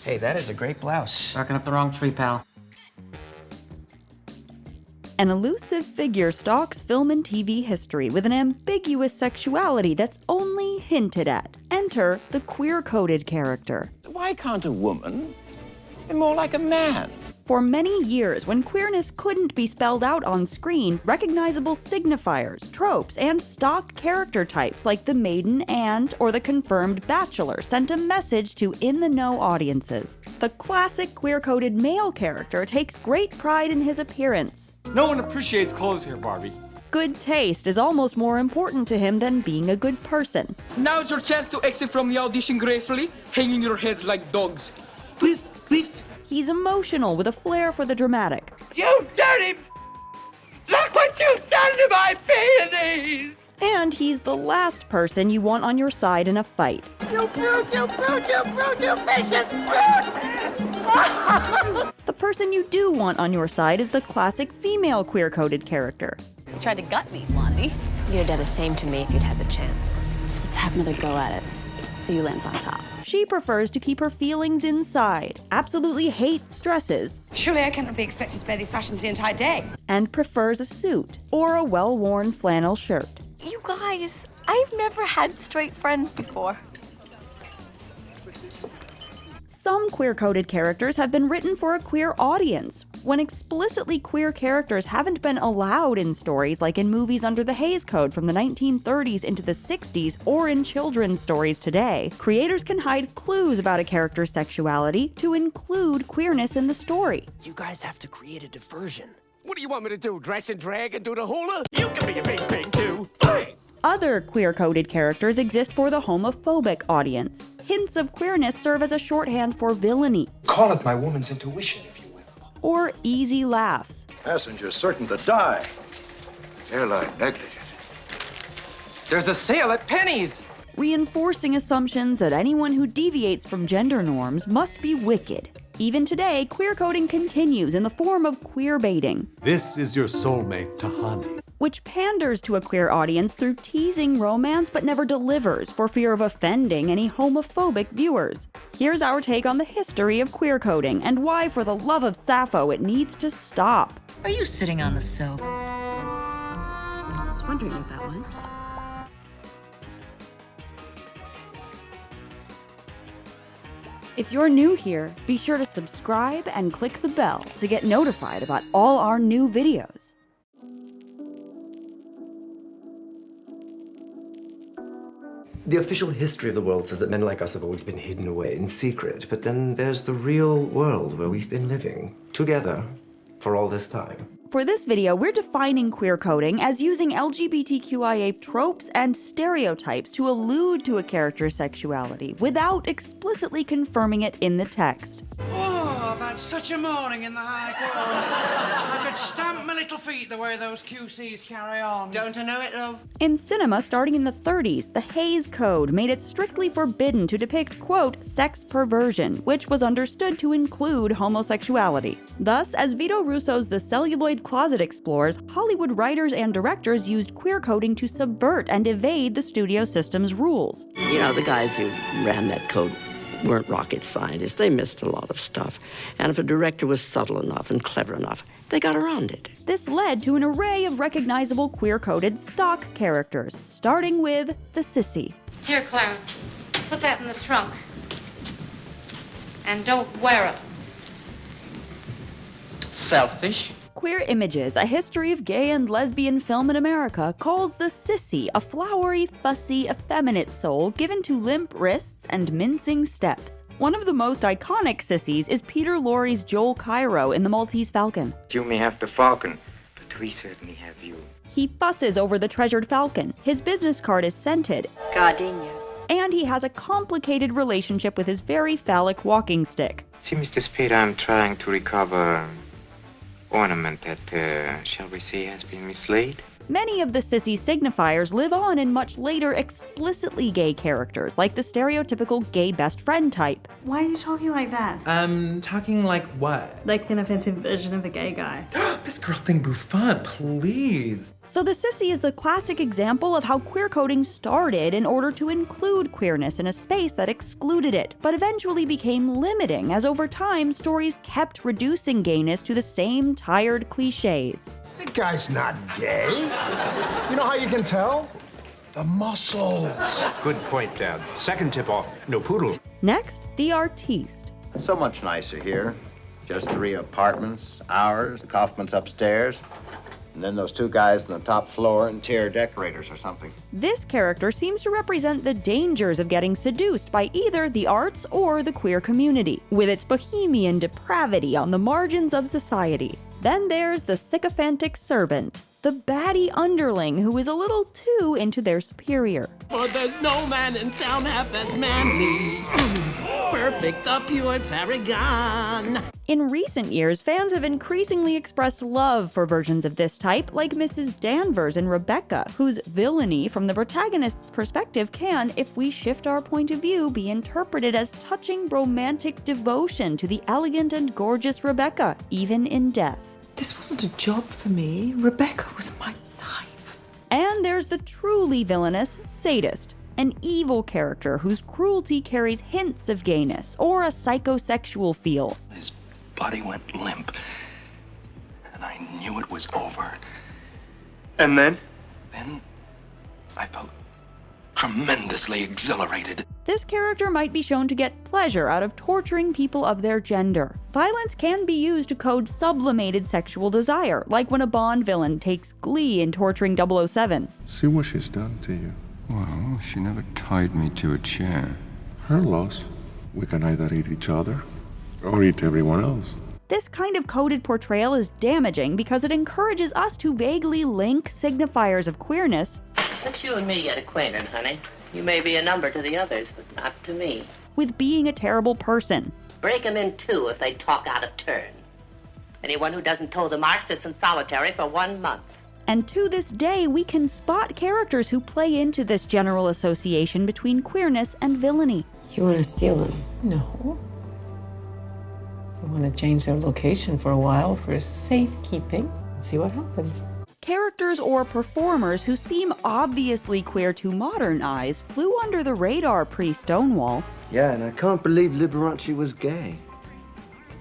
Hey, that is a great blouse. Barking up the wrong tree, pal. An elusive figure stalks film and TV history with an ambiguous sexuality that's only hinted at. Enter the queer-coded character. Why can't a woman be more like a man? For many years, when queerness couldn't be spelled out on screen, recognizable signifiers, tropes, and stock character types like the maiden or the confirmed bachelor sent a message to in-the-know audiences. The classic queer-coded male character takes great pride in his appearance. No one appreciates clothes here, Barbie. Good taste is almost more important to him than being a good person. Now's your chance to exit from the audition gracefully, hanging your heads like dogs. Whiff, whiff. He's emotional with a flair for the dramatic. You dirty... Look what you've done to my peonies! And he's the last person you want on your side in a fight. You brute, you brute, you brute, you vicious brute! The person you do want on your side is the classic female queer-coded character. You tried to gut me, Blondie. You'd have done the same to me if you'd had the chance. So let's have another go at it. See who lands on top. She prefers to keep her feelings inside, absolutely hates dresses, Surely I cannot be expected to wear these fashions the entire day. and prefers a suit or a well-worn flannel shirt. You guys, I've never had straight friends before. Some queer-coded characters have been written for a queer audience, when explicitly queer characters haven't been allowed in stories like in movies under the Hays Code from the 1930s into the 60s or in children's stories today. Creators can hide clues about a character's sexuality to include queerness in the story. You guys have to create a diversion. What do you want me to do, dress and drag and do the hula? You can be a big thing, too. Fine. Other queer-coded characters exist for the homophobic audience. Hints of queerness serve as a shorthand for villainy. Call it my woman's intuition, if you will. Or easy laughs. Passenger certain to die. Airline negligent. There's a sale at Penny's. Reinforcing assumptions that anyone who deviates from gender norms must be wicked. Even today, queer coding continues in the form of queerbaiting. This is your soulmate, Tahani. Which panders to a queer audience through teasing romance but never delivers for fear of offending any homophobic viewers. Here's our take on the history of queer coding and why, for the love of Sappho, it needs to stop. Are you sitting on the soap? I was wondering what that was. If you're new here, be sure to subscribe and click the bell to get notified about all our new videos. The official history of the world says that men like us have always been hidden away in secret, but then there's the real world where we've been living together for all this time. For this video, we're defining queer coding as using LGBTQIA tropes and stereotypes to allude to a character's sexuality without explicitly confirming it in the text. Oh, I've had such a morning in the high court. I could stamp my little feet the way those QCs carry on. Don't I know it, love? In cinema, starting in the 30s, the Hays Code made it strictly forbidden to depict, quote, sex perversion, which was understood to include homosexuality. Thus, as Vito Russo's The Celluloid Closet explores, Hollywood writers and directors used queer coding to subvert and evade the studio system's rules. You know, the guys who ran that code weren't rocket scientists. They missed a lot of stuff. And if a director was subtle enough and clever enough, they got around it. This led to an array of recognizable queer-coded stock characters, starting with the sissy. Here, Clarence, put that in the trunk. And don't wear it. Selfish. Queer Images, a history of gay and lesbian film in America, calls the sissy a flowery, fussy, effeminate soul given to limp wrists and mincing steps. One of the most iconic sissies is Peter Lorre's Joel Cairo in The Maltese Falcon. You may have the Falcon, but we certainly have you. He fusses over the treasured falcon, his business card is scented, Gardenia. and he has a complicated relationship with his very phallic walking stick. See, Mr. Spade, I'm trying to recover ornament that, shall we say, has been mislaid. Many of the sissy signifiers live on in much later explicitly gay characters, like the stereotypical gay best friend type. Why are you talking like that? Talking like what? Like an offensive version of a gay guy. This girl thing bouffant, please. So the sissy is the classic example of how queer coding started in order to include queerness in a space that excluded it, but eventually became limiting as over time stories kept reducing gayness to the same tired cliches. That guy's not gay. You know how you can tell? The muscles. Good point, Dad. Second tip off, no poodle. Next, the artiste. So much nicer here. Just 3 apartments, ours, the Kaufman's upstairs, and then those 2 guys on the top floor, interior decorators or something. This character seems to represent the dangers of getting seduced by either the arts or the queer community, with its bohemian depravity on the margins of society. Then there's the sycophantic servant, the baddie underling who is a little too into their superior. For there's no man in town half as manly. Perfect, the pure paragon. In recent years, fans have increasingly expressed love for versions of this type, like Mrs. Danvers in Rebecca, whose villainy from the protagonist's perspective can, if we shift our point of view, be interpreted as touching romantic devotion to the elegant and gorgeous Rebecca, even in death. This wasn't a job for me. Rebecca was my life. And there's the truly villainous sadist, an evil character whose cruelty carries hints of gayness or a psychosexual feel. His body went limp, and I knew it was over. And then? Then I felt tremendously exhilarated. This character might be shown to get pleasure out of torturing people of their gender. Violence can be used to code sublimated sexual desire, like when a Bond villain takes glee in torturing 007. See what she's done to you. Well, she never tied me to a chair. Her loss. We can either eat each other or eat everyone else. This kind of coded portrayal is damaging because it encourages us to vaguely link signifiers of queerness. Let you and me get acquainted, honey. You may be a number to the others, but not to me. With being a terrible person. Break them in 2 if they talk out of turn. Anyone who doesn't toe the mark sits in solitary for 1 month. And to this day, we can spot characters who play into this general association between queerness and villainy. You want to steal them? No. I want to change their location for a while for safekeeping and see what happens. Characters or performers who seem obviously queer to modern eyes flew under the radar pre-Stonewall. Yeah, and I can't believe Liberace was gay.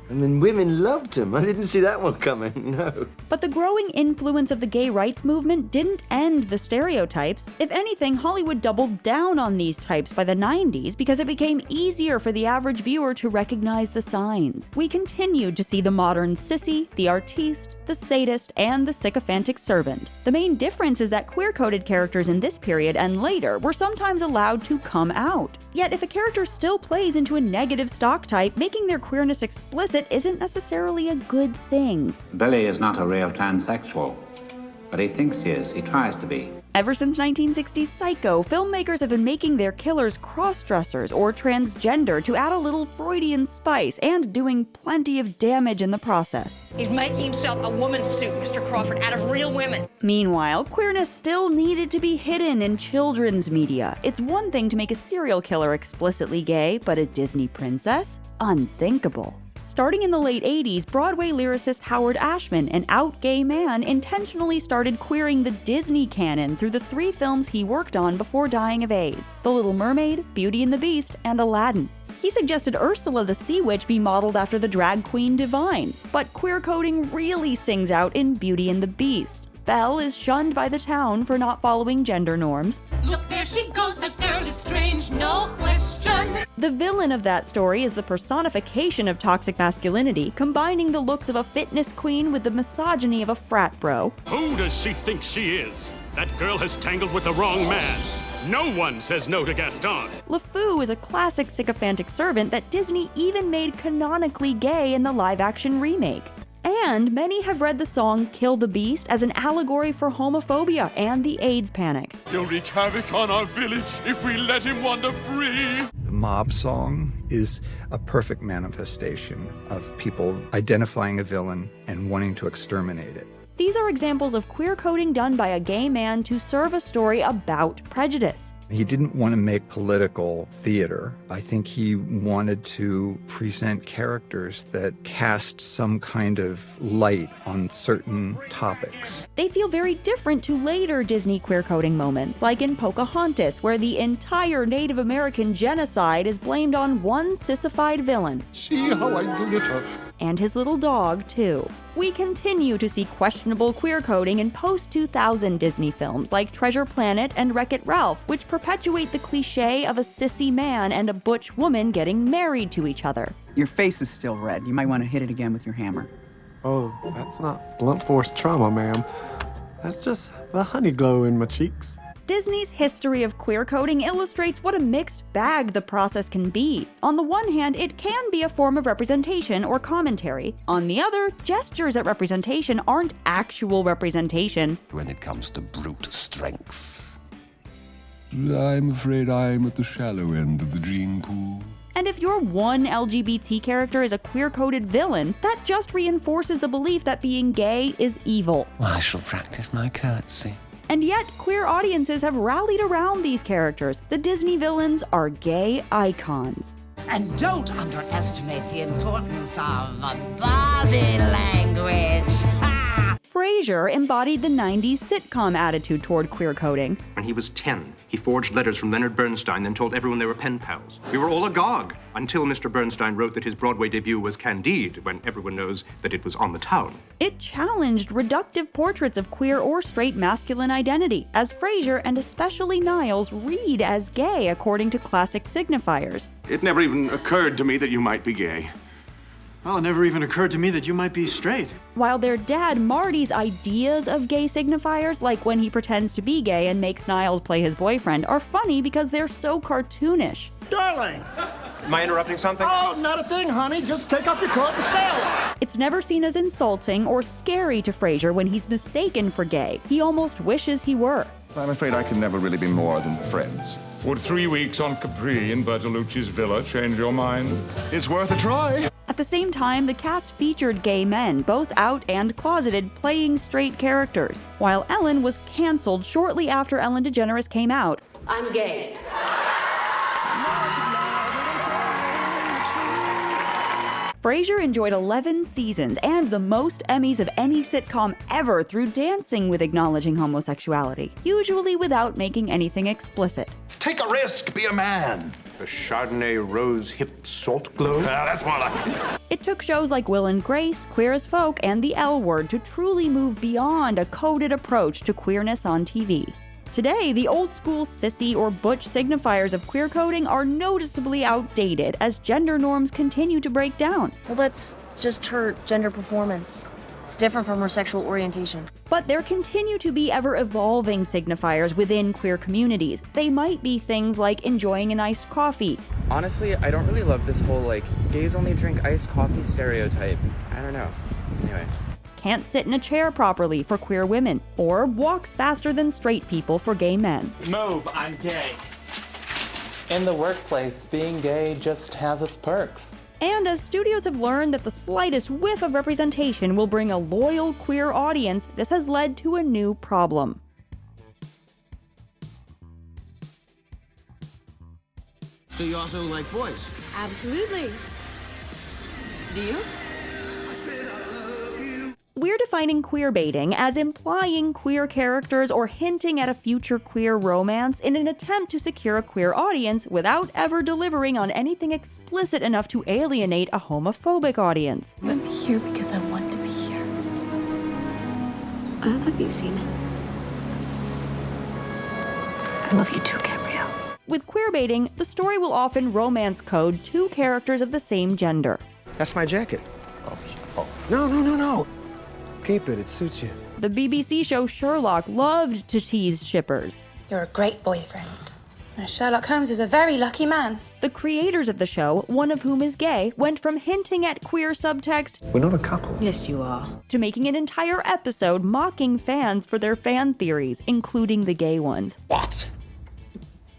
And then women loved him. I didn't see that one coming, no. But the growing influence of the gay rights movement didn't end the stereotypes. If anything, Hollywood doubled down on these types by the 90s because it became easier for the average viewer to recognize the signs. We continued to see the modern sissy, the artiste, the sadist, and the sycophantic servant. The main difference is that queer-coded characters in this period and later were sometimes allowed to come out. Yet if a character still plays into a negative stock type, making their queerness explicit isn't necessarily a good thing. Billy is not a real transsexual, but he thinks he is. He tries to be. Ever since 1960's Psycho, filmmakers have been making their killers cross-dressers or transgender to add a little Freudian spice and doing plenty of damage in the process. He's making himself a woman's suit, Mr. Crawford, out of real women. Meanwhile, queerness still needed to be hidden in children's media. It's one thing to make a serial killer explicitly gay, but a Disney princess? Unthinkable. Starting in the late 80s, Broadway lyricist Howard Ashman, an out gay man, intentionally started queering the Disney canon through the 3 films he worked on before dying of AIDS: The Little Mermaid, Beauty and the Beast, and Aladdin. He suggested Ursula the Sea Witch be modeled after the drag queen Divine, but queer coding really sings out in Beauty and the Beast. Belle is shunned by the town for not following gender norms. Look, there she goes, that girl is strange, no question. The villain of that story is the personification of toxic masculinity, combining the looks of a fitness queen with the misogyny of a frat bro. Who does she think she is? That girl has tangled with the wrong man. No one says no to Gaston. LeFou is a classic sycophantic servant that Disney even made canonically gay in the live-action remake. And many have read the song Kill the Beast as an allegory for homophobia and the AIDS panic. He'll wreak havoc on our village if we let him wander free. The mob song is a perfect manifestation of people identifying a villain and wanting to exterminate it. These are examples of queer coding done by a gay man to serve a story about prejudice. He didn't want to make political theater. I think he wanted to present characters that cast some kind of light on certain topics. They feel very different to later Disney queer coding moments, like in Pocahontas, where the entire Native American genocide is blamed on one sissified villain. See how I do it? And his little dog, too. We continue to see questionable queer coding in post-2000 Disney films like Treasure Planet and Wreck-It Ralph, which perpetuate the cliché of a sissy man and a butch woman getting married to each other. Your face is still red. You might want to hit it again with your hammer. Oh, that's not blunt force trauma, ma'am. That's just the honey glow in my cheeks. Disney's history of queer coding illustrates what a mixed bag the process can be. On the one hand, it can be a form of representation or commentary. On the other, gestures at representation aren't actual representation. When it comes to brute strength. I'm afraid I'm at the shallow end of the gene pool. And if your one LGBT character is a queer-coded villain, that just reinforces the belief that being gay is evil. I shall practice my curtsy. And yet, queer audiences have rallied around these characters. The Disney villains are gay icons. And don't underestimate the importance of body language. Frasier embodied the 90s sitcom attitude toward queer coding. When he was 10, he forged letters from Leonard Bernstein, then told everyone they were pen pals. We were all agog until Mr. Bernstein wrote that his Broadway debut was Candide, when everyone knows that it was On the Town. It challenged reductive portraits of queer or straight masculine identity, as Frasier and especially Niles read as gay according to classic signifiers. It never even occurred to me that you might be gay. Well, it never even occurred to me that you might be straight. While their dad Marty's ideas of gay signifiers, like when he pretends to be gay and makes Niles play his boyfriend, are funny because they're so cartoonish. Darling! Am I interrupting something? Oh, not a thing, honey. Just take off your coat and stay away. It's never seen as insulting or scary to Frasier when he's mistaken for gay. He almost wishes he were. I'm afraid I can never really be more than friends. Would 3 weeks on Capri in Bertolucci's villa change your mind? It's worth a try. At the same time, the cast featured gay men, both out and closeted, playing straight characters, while Ellen was canceled shortly after Ellen DeGeneres came out. I'm gay. Frasier enjoyed 11 seasons and the most Emmys of any sitcom ever through dancing with acknowledging homosexuality, usually without making anything explicit. Take a risk, be a man. The Chardonnay Rose Hip Salt Glow? That's more like it. It took shows like Will and Grace, Queer as Folk, and The L Word to truly move beyond a coded approach to queerness on TV. Today, the old-school sissy or butch signifiers of queer coding are noticeably outdated as gender norms continue to break down. Well, that's just her gender performance. It's different from her sexual orientation. But there continue to be ever-evolving signifiers within queer communities. They might be things like enjoying an iced coffee. Honestly, I don't really love this whole, gays only drink iced coffee stereotype. I don't know. Anyway. Can't sit in a chair properly for queer women, or walks faster than straight people for gay men. Move, I'm gay. In the workplace, being gay just has its perks. And as studios have learned that the slightest whiff of representation will bring a loyal queer audience, this has led to a new problem. So you also like boys? Absolutely. Do you? We're defining queerbaiting as implying queer characters or hinting at a future queer romance in an attempt to secure a queer audience without ever delivering on anything explicit enough to alienate a homophobic audience. I'm here because I want to be here. I love you, Seaman. I love you too, Gabrielle. With queerbaiting, the story will often romance code two characters of the same gender. That's my jacket. Oh. No. Keep it suits you. The BBC show Sherlock loved to tease shippers. You're a great boyfriend. Sherlock Holmes is a very lucky man. The creators of the show, one of whom is gay, went from hinting at queer subtext, "We're not a couple." Yes, you are. To making an entire episode mocking fans for their fan theories, including the gay ones. What?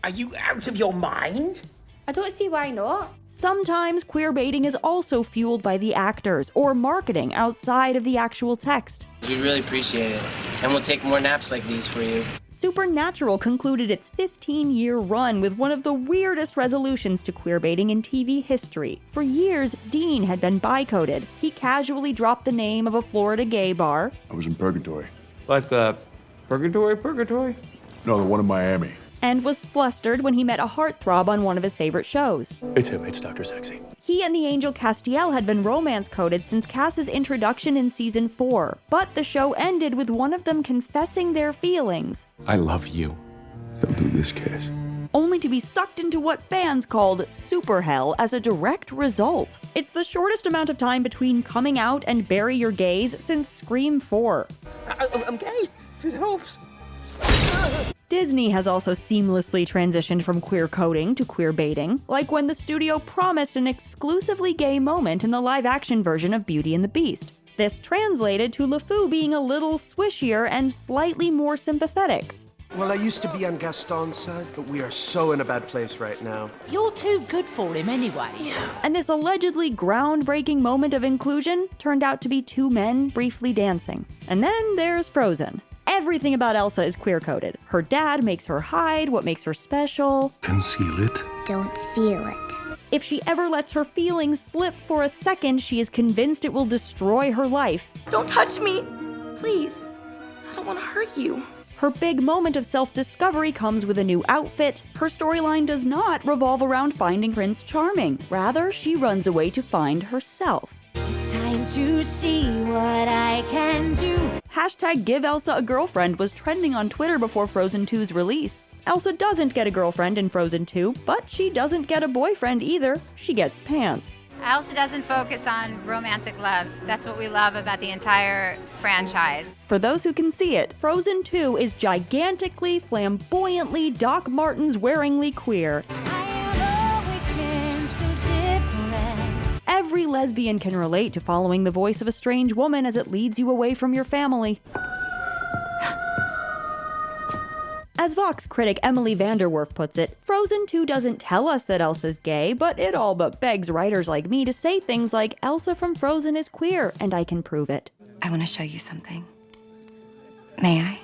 Are you out of your mind? I don't see why not. Sometimes queerbaiting is also fueled by the actors or marketing outside of the actual text. We really appreciate it, and we'll take more naps like these for you. Supernatural concluded its 15-year run with one of the weirdest resolutions to queerbaiting in TV history. For years, Dean had been bi-coded. He casually dropped the name of a Florida gay bar. I was in Purgatory. Like the Purgatory? No, the one in Miami. And was flustered when he met a heartthrob on one of his favorite shows. It's him, it's Dr. Sexy. He and the angel Castiel had been romance-coded since Cass's introduction in season 4, but the show ended with one of them confessing their feelings. I love you. They'll do this, Cass. Only to be sucked into what fans called super hell as a direct result. It's the shortest amount of time between coming out and bury your gays since Scream 4. I'm gay. It helps. Disney has also seamlessly transitioned from queer coding to queerbaiting, like when the studio promised an exclusively gay moment in the live-action version of Beauty and the Beast. This translated to LeFou being a little swishier and slightly more sympathetic. Well, I used to be on Gaston's side, but we are so in a bad place right now. You're too good for him anyway. And this allegedly groundbreaking moment of inclusion turned out to be two men briefly dancing. And then there's Frozen. Everything about Elsa is queer-coded. Her dad makes her hide what makes her special. Conceal it. Don't feel it. If she ever lets her feelings slip for a second, she is convinced it will destroy her life. Don't touch me! Please. I don't want to hurt you. Her big moment of self-discovery comes with a new outfit. Her storyline does not revolve around finding Prince Charming. Rather, she runs away to find herself. It's time to see what I can do. Hashtag Give Elsa a Girlfriend was trending on Twitter before Frozen 2's release. Elsa doesn't get a girlfriend in Frozen 2, but she doesn't get a boyfriend either. She gets pants. Elsa doesn't focus on romantic love. That's what we love about the entire franchise. For those who can see it, Frozen 2 is gigantically, flamboyantly, Doc Martens wearingly queer. Every lesbian can relate to following the voice of a strange woman as it leads you away from your family. As Vox critic Emily Vanderwerf puts it, Frozen 2 doesn't tell us that Elsa's gay, but it all but begs writers like me to say things like, Elsa from Frozen is queer, and I can prove it. I want to show you something. May I?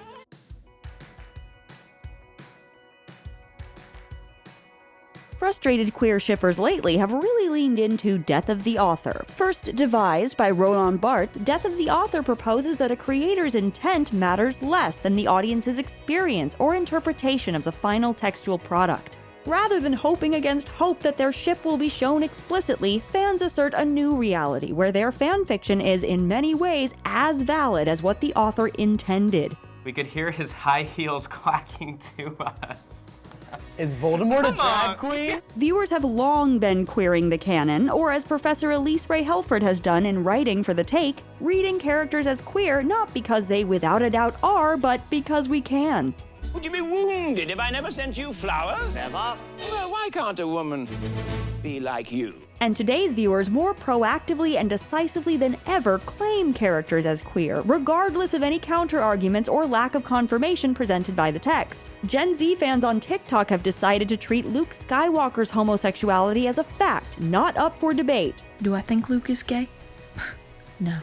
Frustrated queer shippers lately have really leaned into Death of the Author. First devised by Roland Barthes, Death of the Author proposes that a creator's intent matters less than the audience's experience or interpretation of the final textual product. Rather than hoping against hope that their ship will be shown explicitly, fans assert a new reality where their fanfiction is in many ways as valid as what the author intended. We could hear his high heels clacking to us. Is Voldemort a drag queen? Viewers have long been queering the canon, or as Professor Elise Ray Helford has done in writing for The Take, reading characters as queer not because they without a doubt are, but because we can. Would you be wounded if I never sent you flowers? Never. Well, why can't a woman be like you? And today's viewers more proactively and decisively than ever claim characters as queer, regardless of any counter-arguments or lack of confirmation presented by the text. Gen Z fans on TikTok have decided to treat Luke Skywalker's homosexuality as a fact, not up for debate. Do I think Luke is gay? No.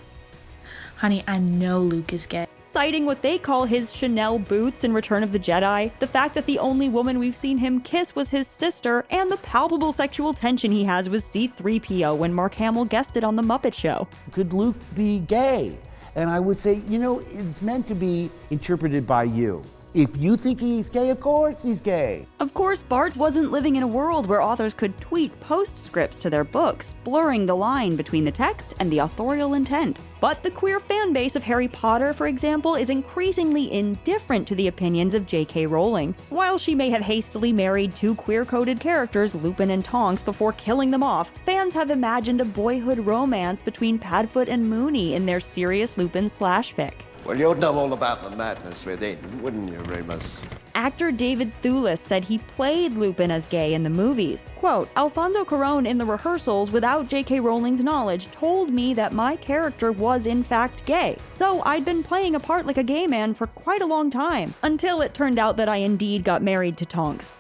Honey, I know Luke is gay. Citing what they call his Chanel boots in Return of the Jedi, the fact that the only woman we've seen him kiss was his sister, and the palpable sexual tension he has with C-3PO when Mark Hamill guested on The Muppet Show. Could Luke be gay? And I would say, you know, it's meant to be interpreted by you. If you think he's gay, of course he's gay. Of course, Bart wasn't living in a world where authors could tweet postscripts to their books, blurring the line between the text and the authorial intent. But the queer fan base of Harry Potter, for example, is increasingly indifferent to the opinions of J.K. Rowling. While she may have hastily married two queer-coded characters, Lupin and Tonks, before killing them off, fans have imagined a boyhood romance between Padfoot and Moony in their Sirius Lupin/fic. Well, you'd know all about the madness within, wouldn't you, Remus? Actor David Thewlis said he played Lupin as gay in the movies. Quote, Alfonso Cuarón in the rehearsals, without J.K. Rowling's knowledge, told me that my character was in fact gay. So I'd been playing a part like a gay man for quite a long time, until it turned out that I indeed got married to Tonks.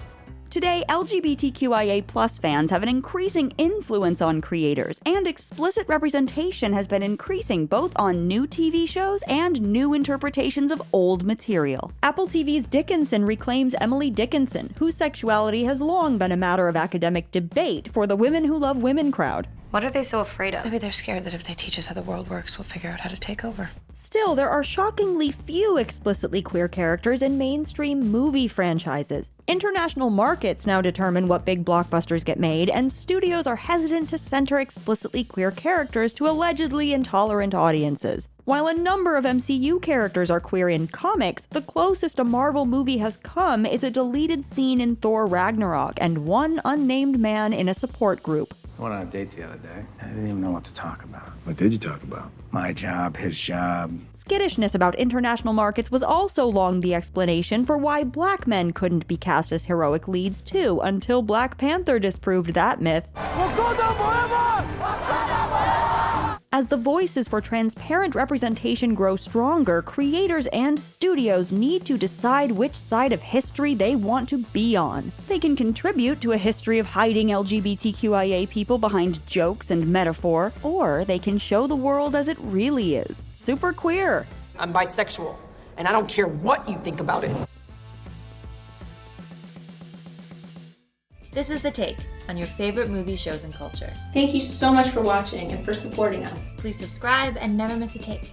Today, LGBTQIA+ fans have an increasing influence on creators, and explicit representation has been increasing both on new TV shows and new interpretations of old material. Apple TV's Dickinson reclaims Emily Dickinson, whose sexuality has long been a matter of academic debate for the women who love women crowd. What are they so afraid of? Maybe they're scared that if they teach us how the world works, we'll figure out how to take over. Still, there are shockingly few explicitly queer characters in mainstream movie franchises. International markets now determine what big blockbusters get made, and studios are hesitant to center explicitly queer characters to allegedly intolerant audiences. While a number of MCU characters are queer in comics, the closest a Marvel movie has come is a deleted scene in Thor Ragnarok and one unnamed man in a support group. I went on a date the other day. I didn't even know what to talk about. What did you talk about? My job, his job. Skittishness about international markets was also long the explanation for why black men couldn't be cast as heroic leads too, until Black Panther disproved that myth. As the voices for transparent representation grow stronger, creators and studios need to decide which side of history they want to be on. They can contribute to a history of hiding LGBTQIA people behind jokes and metaphor, or they can show the world as it really is. Super queer. I'm bisexual, and I don't care what you think about it. This is The Take on your favorite movie, shows, and culture. Thank you so much for watching and for supporting us. Please subscribe and never miss a take.